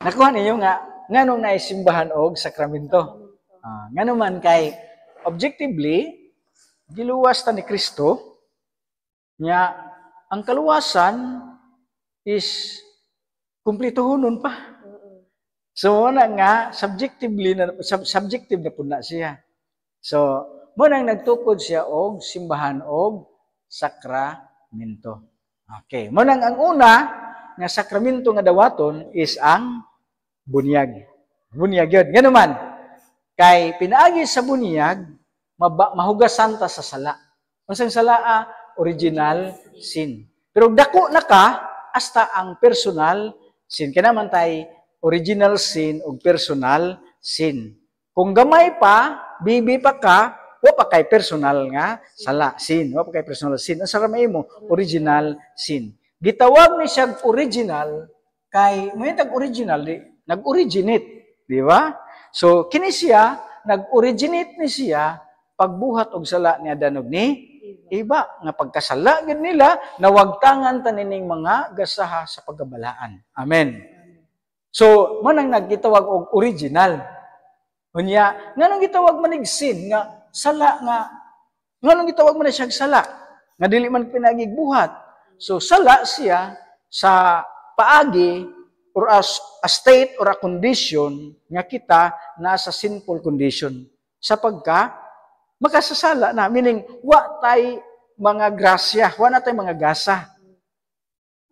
Nakuha niyo nga nganong naisimbahan og sakramento. Ngano man kay objectively giluwas ta ni Kristo nya ang kaluwasan is kumplituhonon pa. So na nga subjective na pud na siya. So mo nang nagtukod siya og simbahan og sakramento. Okay, mo nang ang una nga sakramento nga dawaton is ang bunyag. Bunyag yun. Ngano man, kay pinaagi sa bunyag, mahugasan ta sa sala. Unsang sala? Original sin. Pero dako na ka, hasta ang personal sin. Kaya naman tayo, original sin o personal sin. Kung gamay pa, bibi pa ka, wa pa kay personal nga sala, sin. Wa pa kay personal sin. Ang saramay mo, original sin. Gitawag ni siya original, kay may original nag-originate, di ba? So kini siya nag-originate ni siya pagbuhat og sala niya danog ni iba nga pagkasala gid nila nawagtangan tanining mga gasaha sa pagkabalaan. Amen. So mo nang nagitawag og original. Unya nganong gitawag manig sin nga sala nga nganong gitawag man siya sala nga dili man pinagigbuhat. So sala siya sa paagi or a state or a condition nga kita nasa sinful condition. Sapagka makasasala na, meaning wa tay mga grasya, wa na tay mga gasa.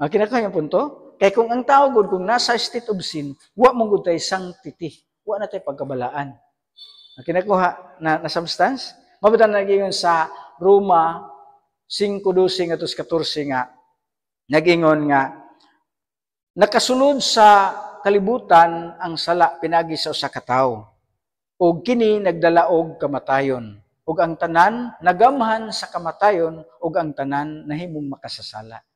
Kinaka yung punto? Kaya kung ang tao gud kung nasa state of sin, wa mong gud tay sanctity, wa na tay pagkabalaan. Kinakuha na substance? Mabutan na nag-ingon sa Roma 5:12 at 14 nga, nag-ingon nga, nakasunod sa kalibutan ang sala pinagi sa usa ka tawo. Ug kini nagdala og kamatayon. Ug ang tanan nagamhan sa kamatayon ug ang tanan nahimong makasasala.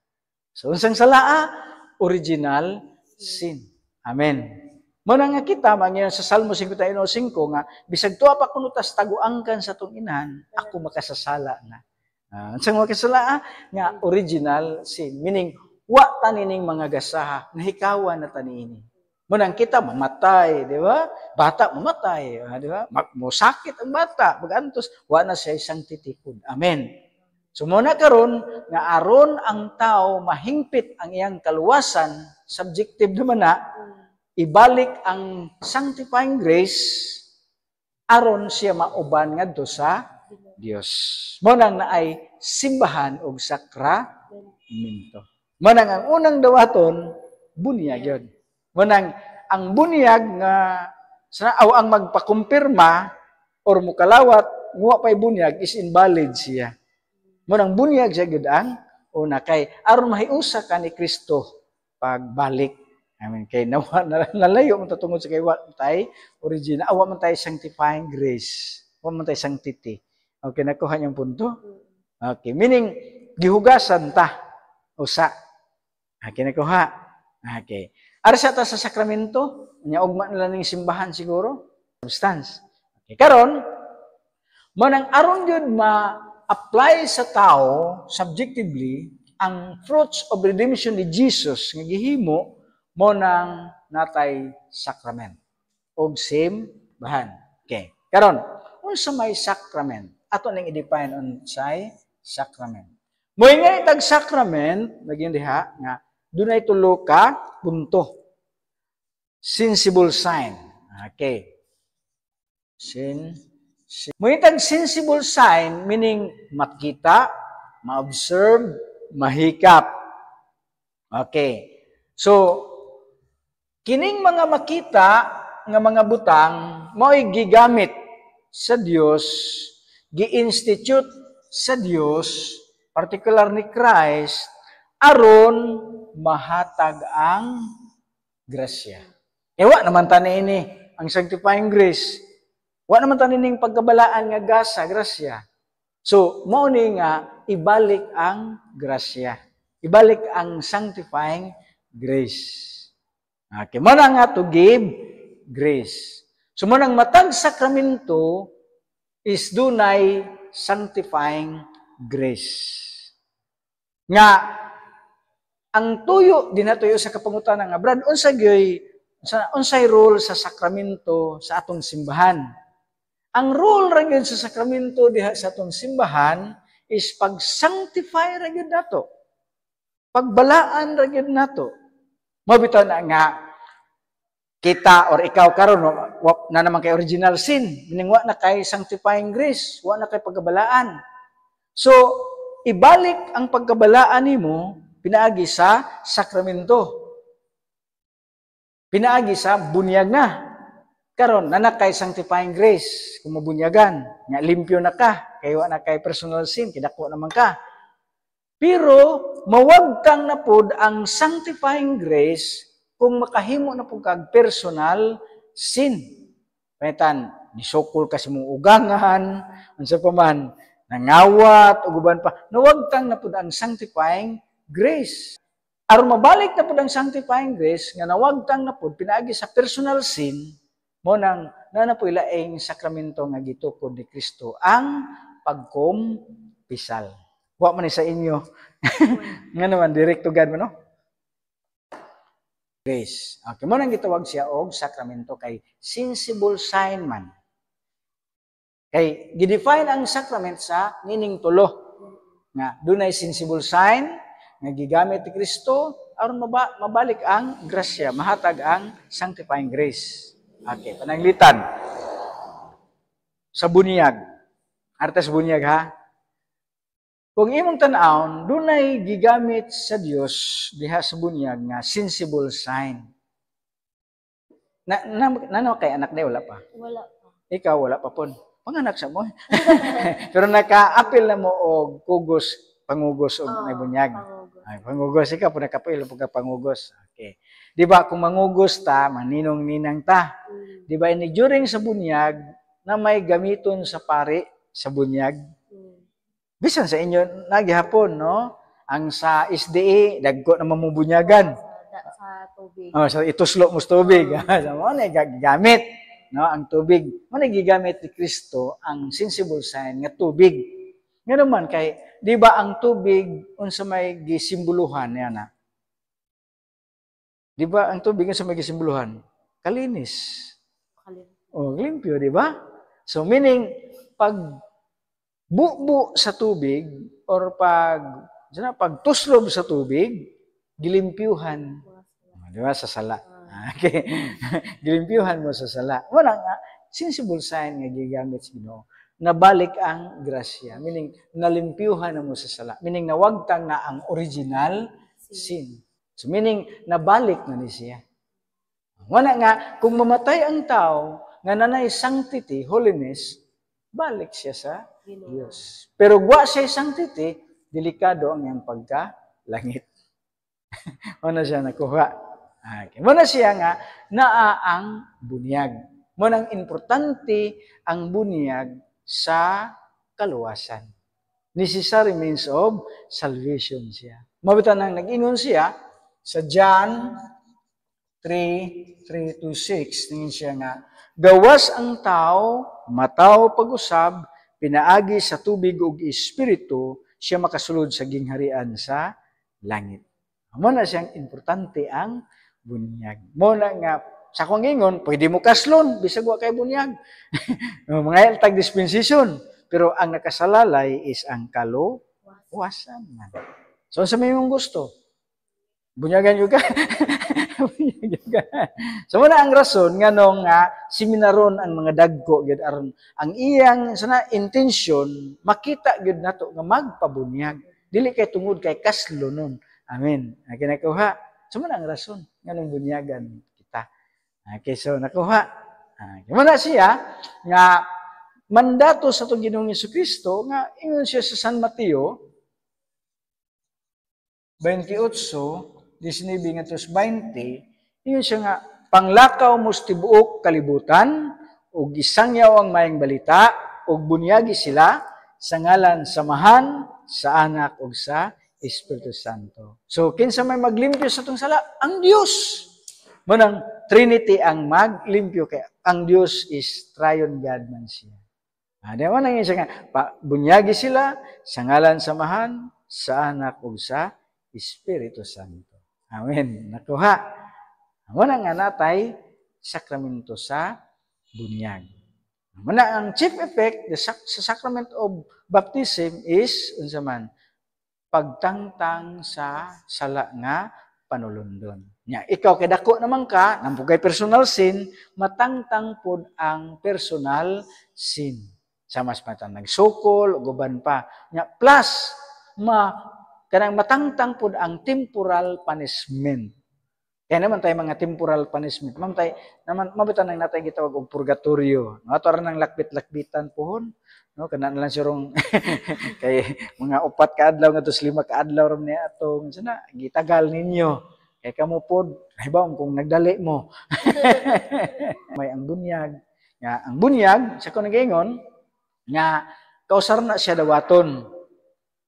So unsang sala? Original sin. Amen. Mo na nga kita mangyon sa Salmo 51:5 nga bisag tuwa pa kuno tas taguangkan sa tong inahan, ako makasasala na. Unsang makasala nga original sin, meaning wa tanining mga gasaha, nahikawan na tanini. Munang kita mamatay, di ba? Bata mamatay, di ba? Musakit ang bata, bagantos, wa na siya isang titikod. Amen. So muna karon nga aron ang tao mahingpit ang iyang kaluwasan, subjective naman na, ibalik ang sanctifying grace aron siya mauban ngadto sa Dios. Munang naay simbahan og sakramento. Manang ang unang dawaton, bunyag yun. Manang ang bunyag nga ang magpakumpirma or mukalawat, nguwa pa'y bunyag is invalid siya. Manang bunyag siya gud ang una kay aron mahiusa ka ni Kristo pagbalik. Amen. Kay nalayo man tungod sa kay wa tay original, wa man tay sanctifying grace. Wa man tay sanctity. Okay, nakuha niyang punto? Okay, meaning gihugasan ta usa. Okay, nakuha. Okay. Arsa ta sa sakramento, nya ugma nila ning simbahan siguro, substance. Okay, karon manang aron gyud ma-apply sa tao subjectively ang fruits of redemption ni Jesus nga gihimo mo nang natay sakrament og simbahan. Okay. Karon, unsa may sakrament? Ato ning i-define unsay sakrament. Moingay tag sakrament, nagyan diha nga dunay tulo ka punto. Sensible sign. Okay. Moingay tag sensible sign meaning makita, ma-observe, mahikap. Okay. So kining mga makita nga mga butang mao'y gigamit sa Dios, gi-institute sa Dios, particular ni Christ, aron mahatag ang grasya. Wa naman tani ini ang sanctifying grace. Wa naman tani ning pagkabalaan nga gasa, grasya. So, mao ni nga ibalik ang grasya. Ibalik ang sanctifying grace. Okay, mo na nga to give grace. So, mo nang matag sakramento is dunay sanctifying grace. Nga ang tuyo dinatuyo sa kapangutan nga brad unsa gyoy unsay role sa sakramento sa atong simbahan. Ang role ra gyud sa sakramento diha sa atong simbahan is pag-sanctify ra gyud nato. Pagbalaan ra gyud nato. Mabitaw na nga kita or ikaw karon na naman kay original sin, meaning wa na kay sanctifying grace, wa na kay pagkabalaan. So, ibalik ang pagkabalaan nimo pinaagi sa sakramento. Pinaagi sa bunyag na. Karon na kay sanctifying grace, kung mabunyagan, nga limpyo na ka, kay wa na kay personal sin, kidako naman ka. Pero mawag kang napod ang sanctifying grace kung makahimo na pud kag personal sin. Panitan, nisukol ka sa mong ugangan, unsa pa man, nangawat ug uban pa. Nawag kang napud ang sanctifying grace. Aron mabalik na pud ang sanctifying grace nga nawag kang napud pinaagi sa personal sin, mo nang nanapoy laing sakramento nga gitukod ni Kristo ang pagkumpisal. Wa man ni sa inyo. Nga naman direct to God mo no? Grace. Okay, mo nang gitawag siya og sakramento kay sensible sign man. Kay gidefine ang sacrament sa meaning tulo. Nga dunay sensible sign nga gigamit ni Kristo aron mabalik ang grasya, mahatag ang sanctifying grace. Okay, pananglitan. Sa bunyag. Artes bunyag ha. Kung imong tan-awon, dunay gigamit sa Dios diha sa bunyag nga sensible sign. Nano kay anak day wala pa? Wala pa. Ikaw wala pa pon. Panganak sa mo. Pero naka-apil na mo og kugos, pangugos og may bunyag. Ay, pangugos ikaw po nakapil pag pangugos. Okay. Di ba kung mangugos ta, maninong-ninang ta. Di ba ini during sa bunyag na may gamiton sa pari sa bunyag? Bisan sa inyo nagihapon, no? Ang sa SDA, dagko na mamubunyagan. Sa tubig. Oh, so ituslo mo sa tubig. So, mo na gagamit, no? Ang tubig. Mo na gigamit ni Kristo ang sensible sign nga tubig. Nga naman kay, di ba ang tubig unsa may gisimboluhan niya na? Di ba ang tubig unsa may gisimboluhan? Kalinis. Oh, limpyo, di ba? So meaning pag bubo sa tubig or pagtuslob sa tubig, gilimpyuhan. Di ba? Sa sala. Okay. Gilimpyuhan mo sa sala. Wala nga, sensible sign nga gigamit sa Ginoo. Nabalik ang grasya. Meaning, nalimpyuhan na mo sa sala. Meaning, nawagtang na ang original sin. So, meaning, nabalik na ni siya. Wala nga, kung mamatay ang tao, nga nanay sanctity, holiness, balik siya sa Diyos. Pero gwa siya sanctity, delikado ang iyang pagka-langit. Ano siya nakuha? Okay. Muna siya nga, naa ang bunyag. Munang importante ang bunyag sa kaluwasan. Necessary means of salvation siya. Mabitan nang nag-ingon siya sa John 3:3-6, tingin siya nga, gawas ang tao, mataw pag-usab, pinaagi sa tubig ug espiritu, siya makasulod sa gingharian sa langit. Mo na siyang importante ang bunyag. Mo na nga sa kong ingon, pwede mo kaslon bisag wa kay bunyag. Mga tag dispensation, pero ang nakasalalay is ang kaluwasan man. So sa may mong gusto, bunyagan juga. So muna ang rason nga nung seminaron ang mga dagko gyud aron ang iyang sana intention makita gyud nato nga magpabunyag dili kay tungod kay kaslonon. Amen. Nakuha. So muna ang rason nga nung bunyagan kita. Okay, so nakuha. Muna siya nga mandato sa itong Ginoong Jesucristo nga ingon siya sa San Mateo 28:19-20, ingon siya nga, panglakaw mo sa tibuok kalibutan, ug isangyaw ang mayang balita, ug bunyagi sila sa ngalan samahan, sa anak, ug sa Espiritu Santo. So, kinsa may maglimpyo sa itong sala? Ang Diyos. Munang Trinity ang maglimpyo, kay ang Diyos is triune God man siya. Di ba nang siya nga, bunyagi sila sa ngalan samahan, sa anak, ug sa Espiritu Santo. Amen. Nakuha. Muna nga natay sakramento sa bunyag. Muna ang chief effect sa sacrament of baptism is unsa man pagtangtang sa sala nga panulundon. Nya ikaw kay dako naman ka, nampugay personal sin, matangtang pod ang personal sin. Sa mas matang nagsukol, guban pa. Nya plus kanang matangtang pod ang temporal punishment. Kaya naman tayo mga temporal punishment. Mabitan nang natay gitawag og purgatorio. No, ato ra nang lakbit-lakbitan pohon. No, kana na lang sirong kay mga 4 ka adlaw nga 5 ka adlaw ram ni ato na gitagal ninyo. Kay kamo pod, halimbawa kung nagdali mo. May ang bunyag. Nga ang bunyag sa kuno gingon nga kausar na siya dawaton.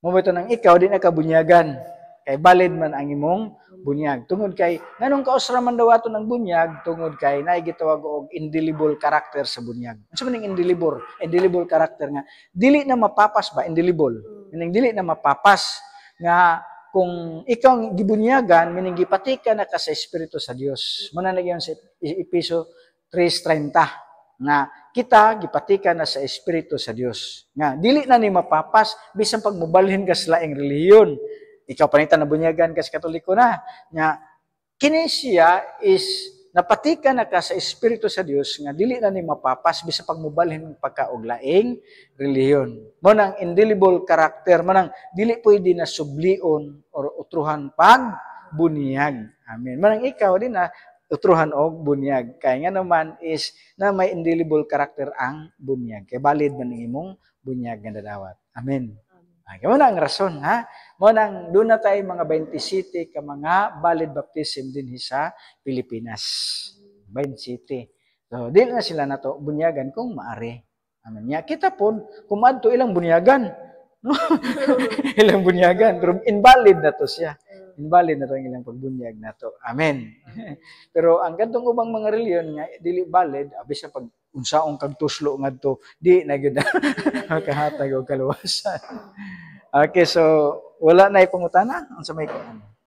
Mabito nang ikaw din nakabunyagan. Kay valid man ang imong bunyag. Tungod kay nganong kausraman daw ato ng bunyag tungod kay naay gitawag og indelible character sa bunyag. Unsa man ning indelible? Indelible character nga dili na mapapas ba indelible. Meaning dili na mapapas nga kung ikaw gibunyagan meaning gipatikan na ka sa espiritu sa Dios. Muna na sa Episo 3:30 nga kita gipatikan na sa espiritu sa Dios. Nga dili na ni mapapas bisan pag mobalhin ka sa laing relihiyon. Ikaw panitan na bunyagan ka sa Katoliko na. Nga, kini siya is napatikan na ka sa Espiritu sa Dios nga dili na ni mapapas bisa pagmubalhin ng pagkauglaing relihiyon. Mo nang indelible character, mo nang dili pwede na sublion or utruhan pag bunyag. Amen. Mo nang ikaw din na utruhan og bunyag. Kaya nga naman is na may indelible character ang bunyag. Kaya valid man ang imong bunyag nga dadawat. Amen. Kaya mo na ang rason, ha? Mo nang doon na tayo mga 27 ka mga valid baptism din sa Pilipinas. 27. So, di na sila nato bunyagan kung maari. Amen. Nya kita po, kumadto ilang bunyagan. No? Ilang bunyagan. Pero invalid na to siya. Invalid na to ang ilang pagbunyag na to. Amen. Pero ang gantong ubang mga reliyon nga, dili valid, abis sa pag unsaong kagtuslo ngadto di na gyud makahatag og kaluwasan. Okay, so wala na ipangutana unsa may